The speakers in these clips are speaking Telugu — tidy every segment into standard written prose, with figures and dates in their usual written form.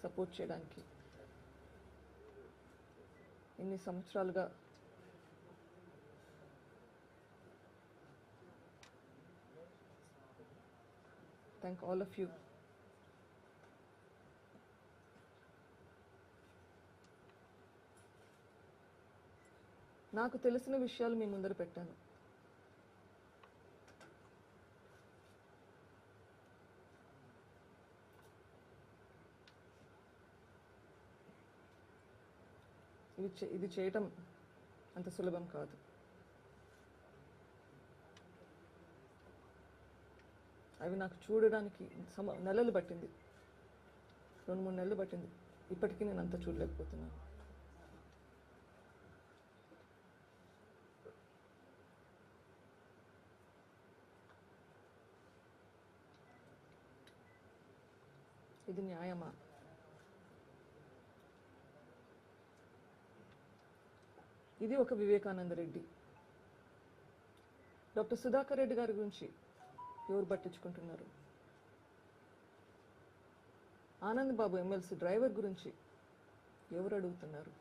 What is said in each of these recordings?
సపోర్ట్ చేయడానికి ఇన్ని సంవత్సరాలుగా థ్యాంక్ ఆల్ ఆఫ్ యూ. నాకు తెలిసిన విషయాలు మీ ముందర పెట్టాను. ఇది చేయటం అంత సులభం కాదు. అవి నాకు చూడడానికి నెలలు పట్టింది, 2-3 నెలలు పట్టింది. ఇప్పటికీ నేను అంత చూడలేకపోతున్నాను. ఇది న్యాయమా? ఇది ఒక వివేకానంద రెడ్డి. డాక్టర్ సుధాకర్ రెడ్డి గారి గురించి ఎవరు పట్టించుకుంటున్నారు? ఆనంద్ బాబు ఎమ్మెల్సీ డ్రైవర్ గురించి ఎవరు అడుగుతున్నారు?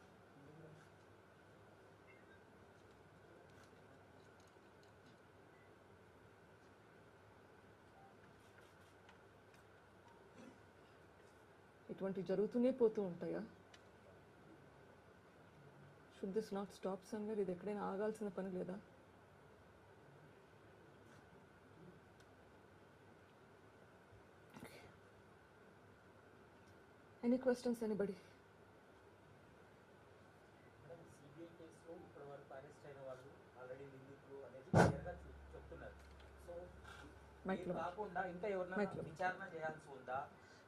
ఇటువంటి జరుగుతూనే పోతూ ఉంటాయా? Should this not stop somewhere? ఇది ఎక్కడైనా ఆగాల్సిన పని లేదా? Any questions anybody?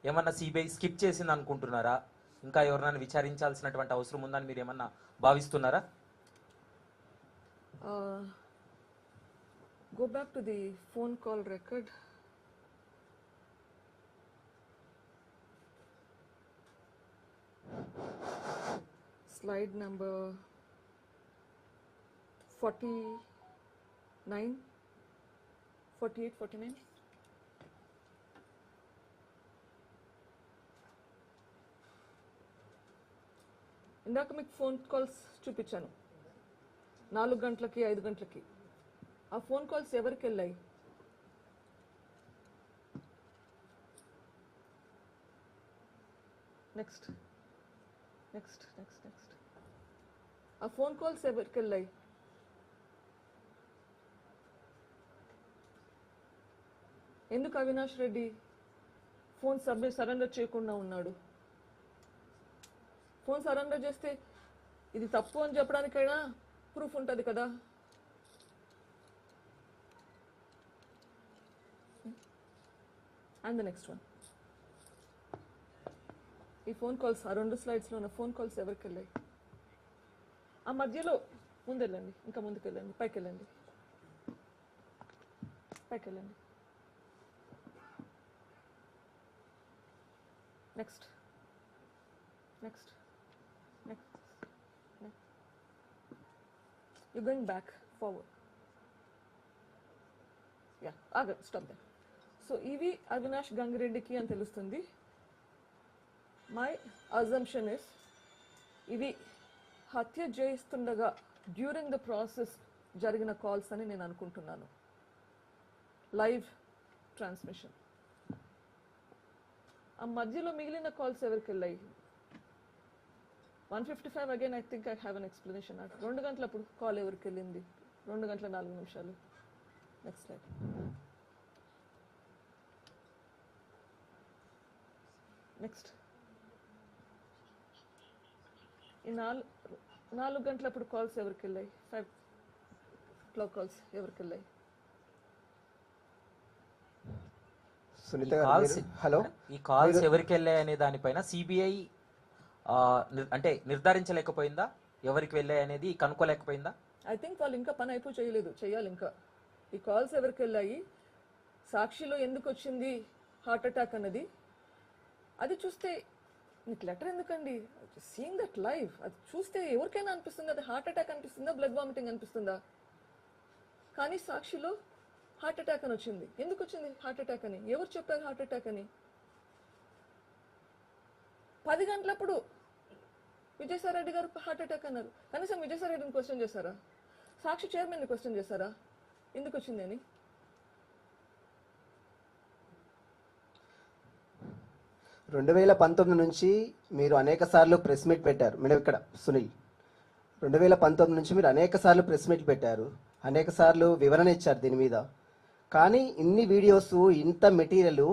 ఏమన్నా సిబిఐ స్కిప్ చేసింది అనుకుంటున్నారా? ఇంకా ఎవరినైనా విచారించాల్సినటువంటి అవసరం ఉందని మీరు ఏమన్నా భావిస్తున్నారా? Go back to the phone call record. Slide number 49, 48, 49. ఇందాక మీకు ఫోన్ కాల్స్ చూపించాను, 4 గంటలకి 5 గంటలకి. ఆ ఫోన్ కాల్స్ ఎవరికి వెళ్ళాయి? నెక్స్ట్ నెక్స్ట్ నెక్స్ట్ నెక్స్ట్ ఆ ఫోన్ కాల్స్ ఎవరికి వెళ్ళాయి? ఎందుకు అవినాష్ రెడ్డి ఫోన్ సరెండర్ చేయకుండా ఉన్నాడు? ఫోన్ సరెండర్ చేస్తే ఇది తప్పు అని చెప్పడానికైనా ప్రూఫ్ ఉంటుంది కదా. అండ్ ద నెక్స్ట్ వన్, ఈ ఫోన్ కాల్స్, ఆ 2 స్లైడ్స్లో ఉన్న ఫోన్ కాల్స్ ఎవరికి వెళ్ళాయి? ఆ మధ్యలో ముందు వెళ్ళండి, ఇంకా ముందుకు వెళ్ళండి, పైకి వెళ్ళండి, పైకి వెళ్ళండి. Next next next next you going back forward. Yeah, stop they. So ఇవి అవినాష్ గంగిరెడ్డికి అని తెలుస్తుంది. మై అజంప్షన్ ఇస్ ఇవి హత్య చేయిస్తుండగా డ్యూరింగ్ ద ప్రాసెస్ జరిగిన కాల్స్ అని నేను అనుకుంటున్నాను. Live transmission. ఆ మధ్యలో మిగిలిన కాల్స్ ఎవరికి వెళ్ళాయి? 155 again I think I have an explanation. 2 గంటలప్పుడు కాల్ ఎవరికి వెళ్ళింది? 2 గంటల 4 నిమిషాలు. Next slide. నెక్స్ట్, ఈ 4 గంటలప్పుడు కాల్స్ ఎవరికి వెళ్ళాయి? 5 o'clock కాల్స్ ఎవరికి వెళ్ళాయి? హలో, ఈ కాల్స్ ఎవరికి వెళ్ళాయి అనే దానిపైన సిబిఐ అంటే నిర్ధారించలేకపోయిందా? ఎవరికి వెళ్ళాయి అనేది కనుక్కోలేకపోయిందా? ఐ థింక్ వాళ్ళు ఇంకా పని చేయలేదు, చేయాలి ఇంకా. ఈ కాల్స్ ఎవరికి వెళ్ళాయి, సాక్షిలో ఎందుకు వచ్చింది హార్ట్ అటాక్ అన్నది, అది చూస్తే మీకు లెటర్ ఎందుకండి? సీయింగ్ దట్ లైవ్, అది చూస్తే ఎవరికైనా అనిపిస్తుంది అది హార్ట్ అటాక్ అనిపిస్తుందా, బ్లడ్ వామిటింగ్ అనిపిస్తుందా? కానీ సాక్షిలో హార్ట్ అటాక్ అని వచ్చింది. ఎందుకు వచ్చింది హార్ట్ అటాక్ అని? ఎవరు చెప్పారు హార్ట్ అటాక్ అని? 10 గంటలప్పుడు విజయసాయి రెడ్డి గారు హార్ట్ అటాక్ అన్నారు. కనీసం విజయసాయి రెడ్డిని క్వశ్చన్ చేశారా? సాక్షి చైర్మన్ని క్వశ్చన్ చేశారా ఎందుకు వచ్చింది అని? 2019 నుంచి మీరు అనేక సార్లు ప్రెస్ మీట్ పెట్టారు మేడం. ఇక్కడ సునీల్, 2019 నుంచి మీరు అనేక సార్లు ప్రెస్ మీట్ పెట్టారు, అనేక సార్లు వివరణ ఇచ్చారు దీని మీద. కానీ ఇన్ని వీడియోస్, ఇంత మెటీరియల్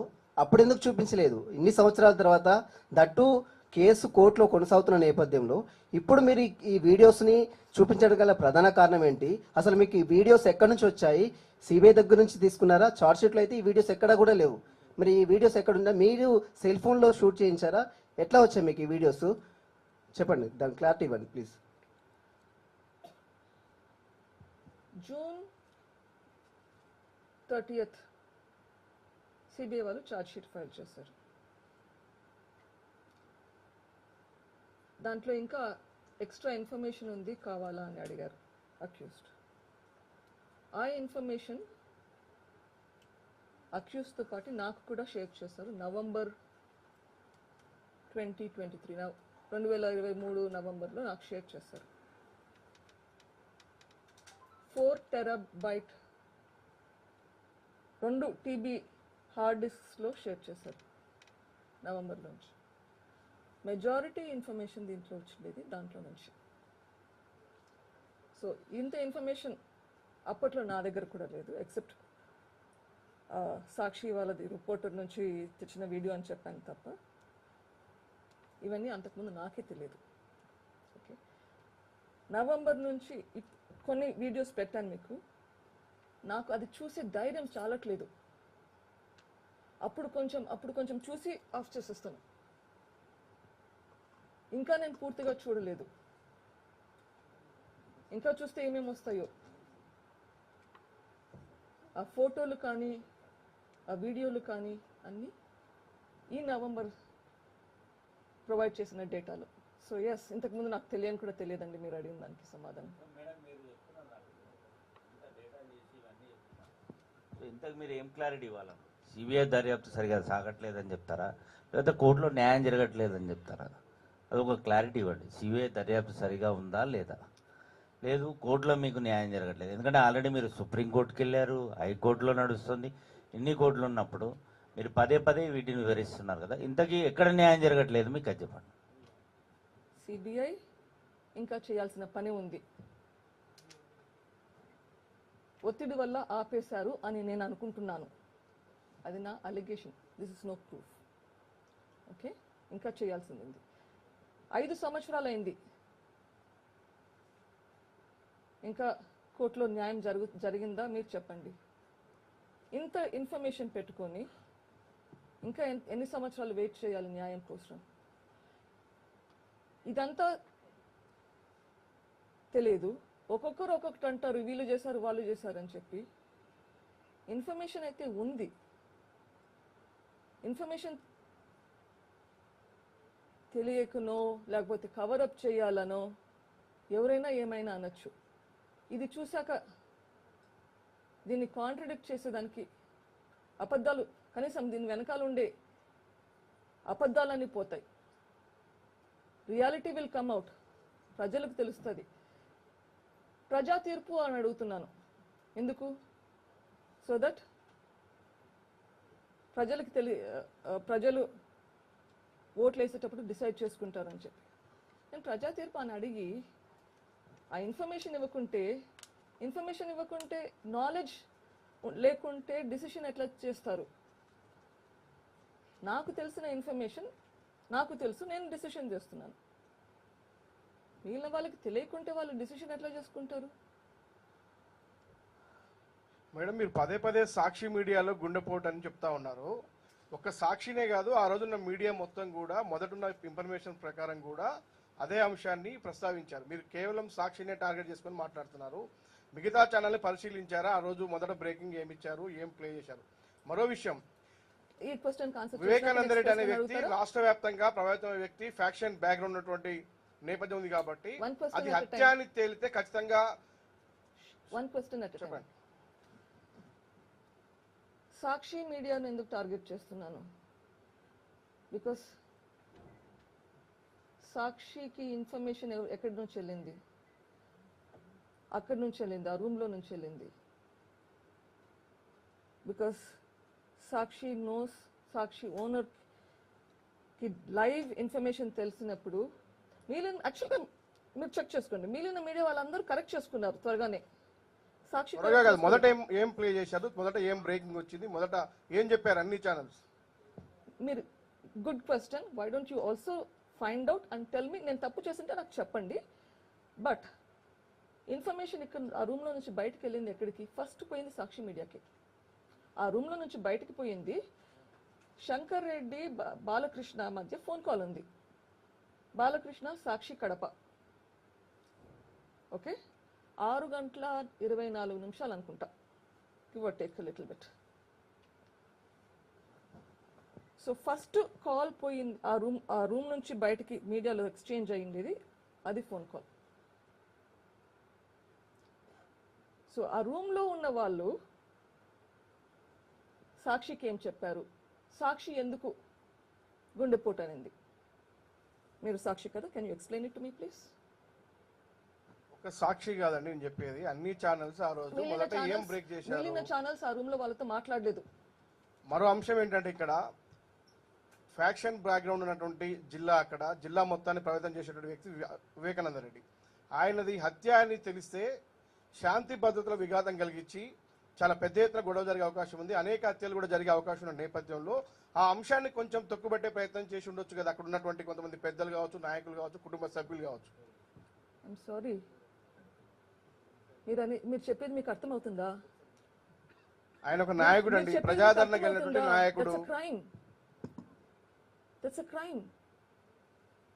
అప్పుడు ఎందుకు చూపించలేదు? ఇన్ని సంవత్సరాల తర్వాత, దట్టు కేసు కోర్టులో కొనసాగుతున్న నేపథ్యంలో ఇప్పుడు మీరు ఈ వీడియోస్ని చూపించడం గల ప్రధాన కారణం ఏంటి? అసలు మీకు ఈ వీడియోస్ ఎక్కడి నుంచి వచ్చాయి? సిబిఐ దగ్గర నుంచి తీసుకున్నారా? చార్జ్ షీట్లో అయితే ఈ వీడియోస్ ఎక్కడా కూడా లేవు. మరి ఈ వీడియోస్ ఎక్కడున్నా? మీరు సెల్ ఫోన్లో షూట్ చేయించారా? ఎట్లా వచ్చాయి మీకు ఈ వీడియోస్? చెప్పండి, దాని క్లారిటీ ఇవ్వండి ప్లీజ్. జూన్ 30th సిబిఐ వాళ్ళు ఛార్జ్ షీట్ ఫైల్ చేశారు. దాంట్లో ఇంకా ఎక్స్ట్రా ఇన్ఫర్మేషన్ ఉంది, కావాలా అని అడిగారు అక్యూస్డ్. ఆ ఇన్ఫర్మేషన్ అక్యూస్డ్తో పాటు నాకు కూడా షేర్ చేశారు. నవంబర్ 2023 నవంబర్లో నాకు షేర్ చేశారు. 4 టెరాబైట్ 2 TB హార్డ్ డిస్క్స్లో షేర్ చేశారు నవంబర్ నుంచి. మెజారిటీ ఇన్ఫర్మేషన్ దీంట్లో వచ్చిండేది దాంట్లో నుంచి. సో ఇంత ఇన్ఫర్మేషన్ అప్పట్లో నా దగ్గర కూడా లేదు, ఎక్సెప్ట్ సాక్షి వాళ్ళది రిపోర్టర్ నుంచి తెచ్చిన వీడియో అని చెప్పాను తప్ప ఇవన్నీ అంతకుముందు నాకే తెలియదు. ఓకే, నవంబర్ నుంచి కొన్ని వీడియోస్ పెట్టాను మీకు. నాకు అది చూసే ధైర్యం చాలట్లేదు. అప్పుడు కొంచెం చూసి ఆఫ్ చేసేస్తాను. ఇంకా నేను పూర్తిగా చూడలేదు. ఇంకా చూస్తే ఏమేమి వస్తాయో. ఆ ఫోటోలు కానీ ఆ వీడియోలు కానీ అన్నీ ఈ నవంబర్ ప్రొవైడ్ చేసిన డేటాలో. సో ఎస్, ఇంతకుముందు నాకు తెలియని కూడా తెలియదండి మీరు అడిగిన దానికి సమాధానం. ఇంతకు మీరు ఏం క్లారిటీ ఇవ్వాలని? సిబిఐ దర్యాప్తు సరిగా సాగట్లేదని చెప్తారా, లేకపోతే కోర్టులో న్యాయం జరగట్లేదని చెప్తారా? అదొక క్లారిటీ ఇవ్వండి. సిబిఐ దర్యాప్తు సరిగా ఉందా లేదా? లేదు, కోర్టులో మీకు న్యాయం జరగట్లేదు. ఎందుకంటే ఆల్రెడీ మీరు సుప్రీంకోర్టుకి వెళ్ళారు, హైకోర్టులో నడుస్తుంది. ఇన్ని కోర్టులు ఉన్నప్పుడు మీరు పదే వీటిని వివరిస్తున్నారు కదా, ఇంతకీ ఎక్కడ న్యాయం జరగట్లేదు మీకు అది చెప్పండి. సిబిఐ ఇంకా చేయాల్సిన పని ఉంది. ఒత్తిడి వల్ల ఆపేశారు అని నేను అనుకుంటున్నాను. అది నా allegation. This is no proof. Okay, ఇంకా చేయాల్సింది ఉంది. 5 సంవత్సరాలు అయింది, ఇంకా కోర్టులో న్యాయం జరిగిందా మీరు చెప్పండి. ఇంత ఇన్ఫర్మేషన్ పెట్టుకొని ఇంకా ఎన్ని సంవత్సరాలు వెయిట్ చేయాలి న్యాయం కోసం? ఇదంతా తెలియదు. ఒక్కొక్కరు ఒక్కొక్కటి అంటారు, వీళ్ళు చేశారు వాళ్ళు చేశారు అని చెప్పి. ఇన్ఫర్మేషన్ అయితే ఉంది. ఇన్ఫర్మేషన్ తెలియకనో లేకపోతే కవరప్ చేయాలనో ఎవరైనా ఏమైనా అనొచ్చు. ఇది చూశాక దీన్ని కాంట్రడిక్ట్ చేసేదానికి అబద్ధాలు, కనీసం దీని వెనకాల ఉండే అబద్ధాలన్నీ పోతాయి. Reality will come out. ప్రజలకు తెలుస్తుంది. ప్రజా తీర్పు అని అడుగుతున్నాను. ఎందుకు? సో దట్ ప్రజలు ఓట్లు వేసేటప్పుడు డిసైడ్ చేసుకుంటారని చెప్పి. నేను ప్రజా తీర్పు అని అడిగి ఆ ఇన్ఫర్మేషన్ ఇవ్వకుంటే నాలెడ్జ్ లేకుంటే డిసిషన్ ఎట్లా చేస్తారు? నాకు తెలిసిన ఇన్ఫర్మేషన్ నాకు తెలుసు, నేను డిసిషన్ చేస్తున్నాను. మిగిలిన వాళ్ళకి తెలియకుంటే వాళ్ళు డిసిషన్ ఎట్లా చేసుకుంటారు? మేడం, మీరు పదే సాక్షి మీడియాలో గుండెపోటు అని చెప్తా ఉన్నారు. ఒక్క సాక్షినే కాదు, ఆ రోజున్న మీడియా మొత్తం కూడా మొదటున్న ఇన్ఫర్మేషన్ ప్రకారం కూడా అదే అంశాన్ని ప్రస్తావించారు. మీరు కేవలం సాక్షినే టార్గెట్ చేసుకొని మాట్లాడుతున్నారు. మిగతా ఛానల్ని పరిశీలించారా? ఆ రోజు మొదట బ్రేకింగ్ ఏమి ఇచ్చారు, ఏం ప్లే చేశారు? మరో విషయం, వివేకానంద రెడ్డి అనే వ్యక్తి రాష్ట్ర వ్యాప్తంగా ప్రభావితమైన వ్యక్తి, ఫ్యాక్షన్ బ్యాక్గ్రౌండ్ ఉన్నటువంటి నేపథ్యం ఉంది కాబట్టి అది హత్య అని తేలితే ఖచ్చితంగా చెప్పండి. సాక్షి మీడియాను ఎందుకు టార్గెట్ చేస్తున్నాను? బికాస్ సాక్షికి ఇన్ఫర్మేషన్ ఎక్కడి నుంచి వెళ్ళింది? అక్కడి నుంచి వెళ్ళింది, ఆ రూమ్లో నుంచి వెళ్ళింది. బికాస్ సాక్షి నోస్, సాక్షి ఓనర్కి లైవ్ ఇన్ఫర్మేషన్ తెలిసినప్పుడు యాక్చువల్గా మీరు చెక్ చేసుకోండి, మిగిలిన మీడియా వాళ్ళందరూ కరెక్ట్ చేసుకున్నారు త్వరగానే. సాక్షి త్వరగా కాదు, మొదట ఏం ప్లే చేశారు, మొదట ఏం బ్రేకింగ్ వచ్చింది, మొదట ఏం చెప్పారు అన్ని ఛానల్స్? మీరు good question. Why don't you also find out and tell me. నేను తప్పు చేస్తుంటే నాకు చెప్పండి. బట్ ఇన్ఫర్మేషన్ ఇక్కడ ఆ రూమ్లో నుంచి బయటకు వెళ్ళింది ఎక్కడికి? ఫస్ట్ పోయింది సాక్షి మీడియాకి. ఆ రూమ్లో నుంచి బయటకు పోయింది శంకర్ రెడ్డి బాలకృష్ణ మధ్య ఫోన్ కాల్ ఉంది. బాలకృష్ణ సాక్షి కడప. ఓకే, 6:24 అనుకుంటా, give or take little bit. So first call పోయింది ఆ రూమ్ నుంచి బయటికి మీడియాలో ఎక్స్చేంజ్ అయ్యింది, అది ఫోన్ కాల్. సో ఆ రూమ్లో ఉన్న వాళ్ళు సాక్షికి ఏం చెప్పారు, సాక్షి ఎందుకు గుండెపోటు అనింది? మీరు సాక్షి కదా, can you explain it to me please? ఒక సాక్షి కాదండి నేను చెప్పేది, అన్ని ఛానల్స్ ఆ రోజు మొదట ఏం బ్రేక్ చేశారు? మిగిలిన ఛానల్స్ ఆ రూమ్ లో వాళ్ళతో మాట్లాడలేదు. మరో అంశం ఏంటంటే ఇక్కడ ఫ్యాక్షన్ బ్యాక్గ్రౌండ్ ఉన్నటువంటి జిల్లా, అక్కడ జిల్లా మొత్తాన్ని ప్రభావితం చేసేటువంటి వ్యక్తి వివేకానంద రెడ్డి. ఆయనది హత్య అని తెలిస్తే శాంతి భద్రతల విఘాతం కలిగించి చాలా పెద్ద ఎత్తున గొడవ జరిగే అవకాశం ఉంది, అనేక హత్యలు కూడా జరిగే అవకాశం ఉన్న నేపథ్యంలో ఆ అంశాన్ని కొంచెం తొక్కుబట్టే ప్రయత్నం చేసి ఉండొచ్చు కదా అక్కడ ఉన్నటువంటి కొంతమంది పెద్దలు కావచ్చు, నాయకులు కావచ్చు, కుటుంబ సభ్యులు కావచ్చు. ఐఎమ్ సారీ, మీరు చెప్పేది మీకు అర్థమవుతుందా? ఆయన ఒక నాయకుడు అండి, ప్రజాదరణ కలిగినటువంటి నాయకుడు. That's a crime.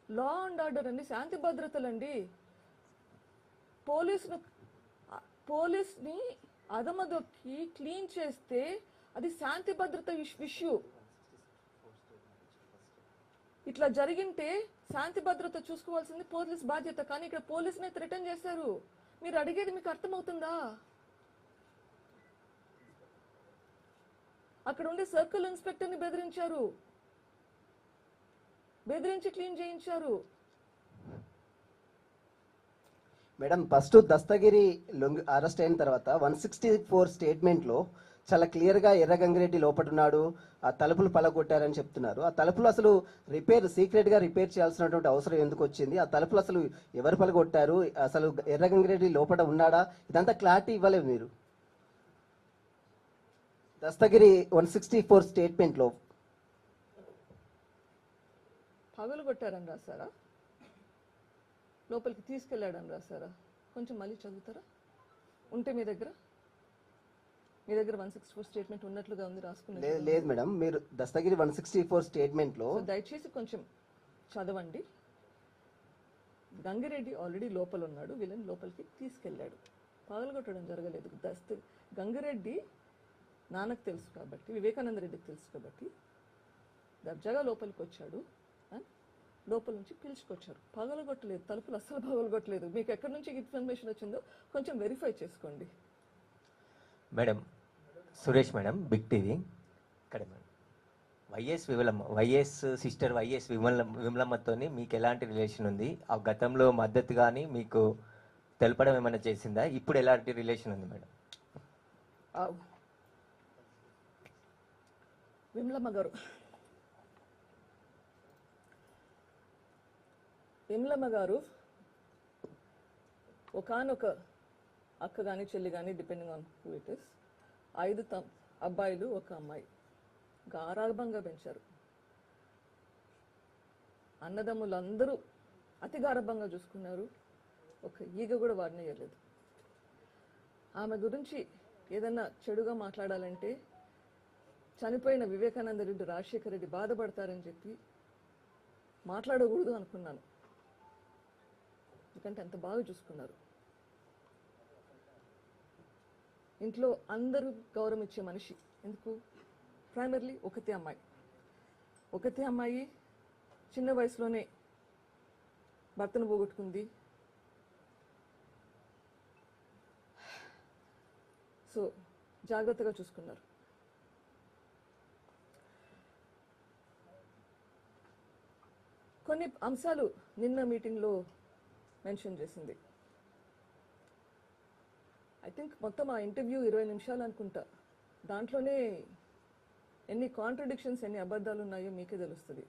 Law and order అండి, శాంతి భద్రతలండి. పోలీస్ని అదమదొక్కి క్లీన్ చేస్తే అది శాంతి భద్రత ఇష్యూ. ఇట్లా జరిగింటే శాంతి భద్రత చూసుకోవాల్సింది పోలీస్ బాధ్యత, కానీ ఇక్కడ పోలీస్నే థ్రెటన్ చేశారు. మీరు అడిగేది మీకు అర్థమవుతుందా? అక్కడ ఉండే సర్కిల్ ఇన్స్పెక్టర్ని బెదిరించి క్లీన్ చేయించారు. మేడం, ఫస్ట్ దస్తగిరి అరెస్ట్ అయిన తర్వాత 164 స్టేట్మెంట్లో చాలా క్లియర్గా ఎర్రగంగిరెడ్డి లోపడున్నాడు, ఆ తలుపులు పలగొట్టారని చెప్తున్నారు. ఆ తలుపులు అసలు సీక్రెట్గా రిపేర్ చేయాల్సినటువంటి అవసరం ఎందుకు వచ్చింది? ఆ తలుపులు అసలు ఎవరు పలగొట్టారు? అసలు ఎర్రగంగిరెడ్డి లోపల ఉన్నాడా? ఇదంతా క్లారిటీ ఇవ్వలేదు మీరు. దస్తగిరి 164 స్టేట్మెంట్లో పగలు కొట్టారని రాశారా, లోపలికి తీసుకెళ్లాడని రాశారా? కొంచెం మళ్ళీ చదువుతారా? ఉంటే మీ దగ్గర 164 స్టేట్మెంట్ ఉన్నట్లుగా ఉంది, రాసుకున్నది. లేదు మేడం, మీరు దస్తగిరి 164 స్టేట్మెంట్లో దయచేసి కొంచెం చదవండి. గంగిరెడ్డి ఆల్రెడీ లోపల ఉన్నాడు, వీళ్ళని లోపలికి తీసుకెళ్లాడు, పగలగొట్టడం జరగలేదు. గంగిరెడ్డి నాన్నకు తెలుసు కాబట్టి, వివేకానంద రెడ్డికి తెలుసు కాబట్టి దర్జాగా లోపలికి వచ్చాడు, లోపల నుంచి పిలుచుకొచ్చారు, పగలగొట్టలేదు. తలుపులు అస్సలు పగలగొట్టలేదు. మీకు ఎక్కడి నుంచి ఇన్ఫర్మేషన్ వచ్చిందో కొంచెం వెరిఫై చేసుకోండి. Madam, Suresh madam, big TV. ఇక్కడ మేడం, వైఎస్ సిస్టర్ విమలమ్మతోని మీకు ఎలాంటి రిలేషన్ ఉంది? ఆ గతంలో మద్దతు కానీ మీకు తెలపడం ఏమైనా చేసిందా? ఇప్పుడు ఎలాంటి రిలేషన్ ఉంది మేడం? విమలమ్మ గారు ఒకానొక అక్క కానీ చెల్లి కానీ, depending on who it is, 5 అబ్బాయిలు 1 అమ్మాయి, గారాభంగా పెంచారు. అన్నదమ్ములందరూ అతి గారాభంగా చూసుకున్నారు. ఒక ఈగ కూడా వాడినేయలేదు. ఆమె గురించి ఏదన్నా చెడుగా మాట్లాడాలంటే చనిపోయిన వివేకానంద రెడ్డి, రాజశేఖర రెడ్డి బాధపడతారని చెప్పి మాట్లాడకూడదు అనుకున్నాను, ఎందుకంటే అంత బాగా చూసుకున్నారు. ఇంట్లో అందరూ గౌరవం ఇచ్చే మనిషి. ఎందుకు? ప్రైమర్లీ ఒకతే అమ్మాయి చిన్న వయసులోనే భర్తను పోగొట్టుకుంది. సో జాగ్రత్తగా చూసుకున్నారు. కొన్ని అంశాలు నిన్న మీటింగ్లో మెన్షన్ చేసింది. ఐ థింక్ మొత్తం ఆ ఇంటర్వ్యూ 20 నిమిషాలు అనుకుంటా. దాంట్లోనే ఎన్ని కాంట్రడిక్షన్స్, ఎన్ని అబద్ధాలు ఉన్నాయో మీకే తెలుస్తుంది.